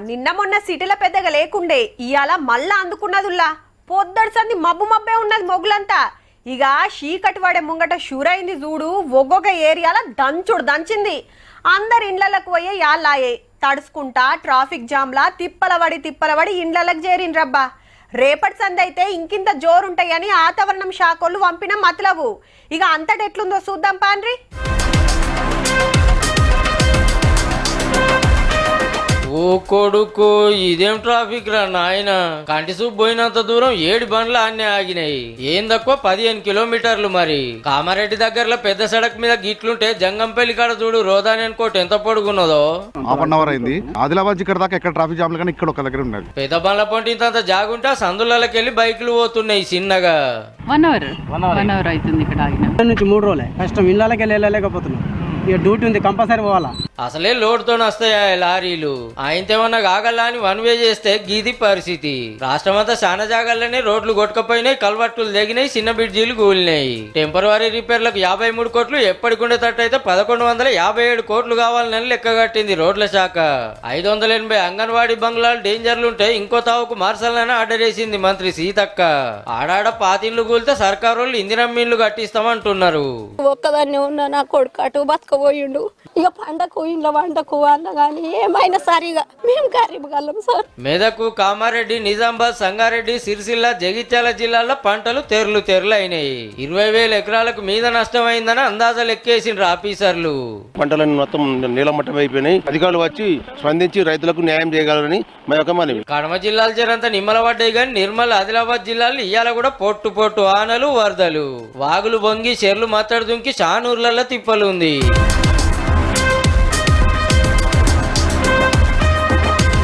నిన్న మొన్న సిటీల పెద్దగా లేకుండే ఇయాల మళ్ళా అందుకున్నదుల్లా పొద్దడు సంది మబ్బు మబ్బే ఉన్నది మొగులంతా ఇక చీకటి వాడే ముంగట షూరైంది చూడు ఒక్కొక్క ఏరియాల దంచింది అందరు ఇండ్లకు పోయే యాళ్ళాయే తడుచుకుంటా ట్రాఫిక్ జామ్లా తిప్పలవడి ఇండ్లకు చేరిండ్రబ్బా రేపటి సంది అయితే ఇంకింత జోరుంటాయని వాతావరణం శాఖలు పంపిన మతలవు ఇక అంతటెట్లుందో చూద్దాం పాన్రి. ఓ కొడుకు ఇదేం ట్రాఫిక్ రా నాయన కంటి చూపు పోయినంత దూరం 7 బండ్లు అన్నీ ఆగినాయి ఏం తక్కువ 15 కిలోమీటర్లు మరి కామారెడ్డి దగ్గరలో పెద్ద సడక్ మీద గిట్లుంటే జంగంపల్లి కాడ చూడు రోదాని అనుకోటి ఎంత పొడుగున్నదో. హాఫ్ అన్ అవర్ అయింది ఆదిలాబాద్ ఇక్కడ దాకా ఎక్కడ ట్రాఫిక్ జామ్ కానీ ఇక్కడ ఒక దగ్గర ఉన్నది పెద్ద బండ్ల పొంటి ఇంత జాగుంటే సందులకి వెళ్ళి బైకులు పోతున్నాయి చిన్నగా. 1 అవర్ అవుతుంది ఇక్కడ ఆగిన నుంచి 3 రోజులే కష్టం ఇళ్ళకి వెళ్ళలేకపోతున్నాం ఇక డ్యూటీ ఉంది కంపల్సరీ పోవాలా. అసలే లోడ్తో వస్తాయా లారీలు ఆయనతేమన్నా కాగల్లా అని 1 వే చేస్తే గీది పరిస్థితి. రాష్ట్రమంతా చాలా జాగాల్లోనే రోడ్లు కొట్టుకపోయినాయి కల్వర్టులు తెగినాయి చిన్న బ్రిడ్జీలు కూలినాయి. టెంపరవరీ రిపేర్లకు 53 కోట్లు ఎప్పటికుండేటట్టు అయితే 1157 కోట్లు కావాలని లెక్క కట్టింది రోడ్ల శాఖ. 580 అంగన్వాడీ బంగ్లాలు డేంజర్లుంటే ఇంకో తావుకు మార్చాలని ఆర్డర్ వేసింది మంత్రి సీతక్క. ఆడాడ పాతిండ్లు కూలితే సర్కారు వాళ్ళు ఇందిరం మీన్లు కట్టిస్తామంటున్నారు. ఒక్కదాన్ని ఉన్న నా కొడుకు అటు బతకపోయిండు ఇక పండకు ఇంట్లో వంటకు అన్న కానీ ఏమైనా సరిగా మేము గరీబగలం సార్. మెదకు కామారెడ్డి నిజామాబాద్ సంగారెడ్డి సిరిసిల్ల జగిత్యాల జిల్లాల్లో పంటలు తెరలు అయినాయి. 20,000 ఎకరాలకు మీద నష్టమైందని అందాజాలు ఎక్కేసిండ్రు ఆఫీసర్లు. పంటలన్నీ మొత్తం నీలమట్టం అయిపోయినాయి. అధికారులు వచ్చి స్పందించి రైతులకు న్యాయం చేయగలరని మా యొక్క మనవి. కడమ జిల్లాల జరంతా నిమ్మలపడ్డాయి కానీ నిర్మల్ ఆదిలాబాద్ జిల్లాలు ఇయ్యాల కూడా పొట్టు ఆనలు వరదలు వాగులు బొంగి చెర్లు మత్తడి దుంకి చానూర్లలో తిప్పలు ఉంది.